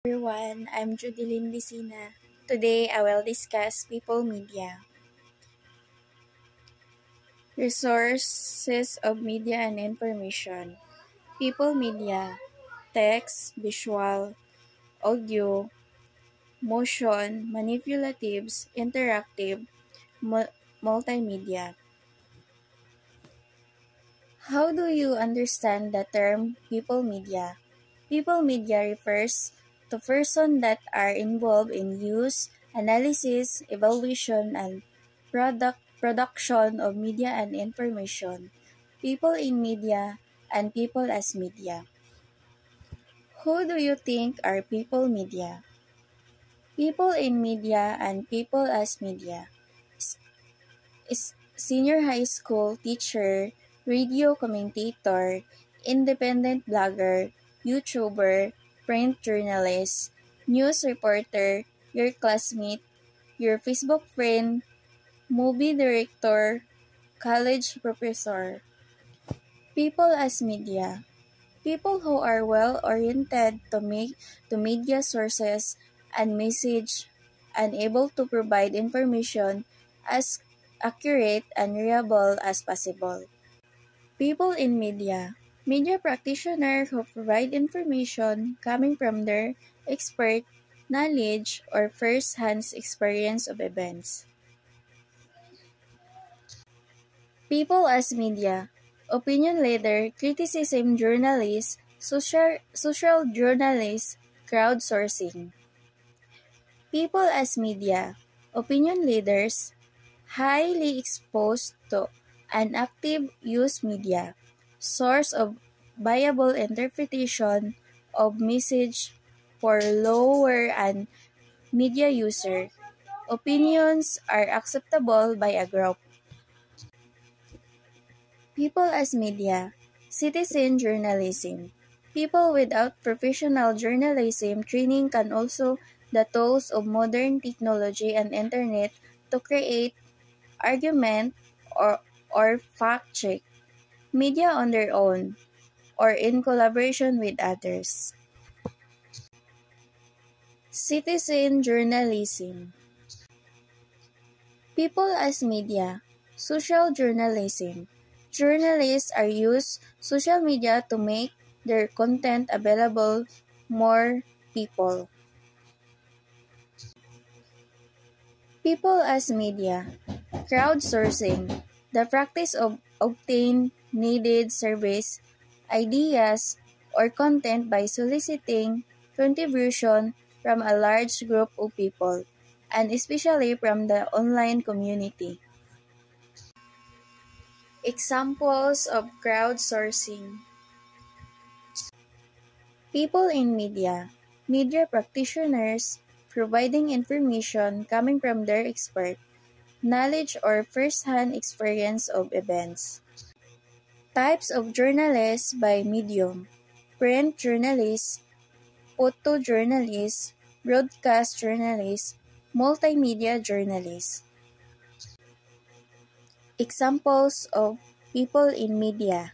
Everyone, I'm Judilyn Vicina. Today, I will discuss people media. Resources of media and information. People media, text, visual, audio, motion, manipulatives, interactive, multimedia. How do you understand the term people media? People media refers to persons that are involved in use, analysis, evaluation, and production of media and information. People in media and people as media. Who do you think are people media? People in media and people as media. Senior high school teacher, radio commentator, independent blogger, YouTuber, print journalist, news reporter, your classmate, your Facebook friend, movie director, college professor. People as media. People who are well-oriented to media sources and message and able to provide information as accurate and reliable as possible. People in media. Media practitioners who provide information coming from their expert knowledge or first-hand experience of events. People as media. Opinion leader, criticism journalist, social journalist, crowdsourcing. People as media. Opinion leaders, highly exposed to an active use media, source of viable interpretation of message for lower and media user. Opinions are acceptable by a group. People as media, citizen journalism. People without professional journalism training can also the tools of modern technology and internet to create argument or fact check media on their own or in collaboration with others. Citizen journalism. People as media. Social journalism. Journalists are use social media to make their content available more people. People as media. Crowdsourcing. The practice of obtain needed service, ideas, or content by soliciting contribution from a large group of people, and especially from the online community. Examples of crowdsourcing. People in media. Media practitioners providing information coming from their expert knowledge or first-hand experience of events. Types of journalists by medium. Print journalists, photojournalists, broadcast journalists, multimedia journalists. Examples of people in media.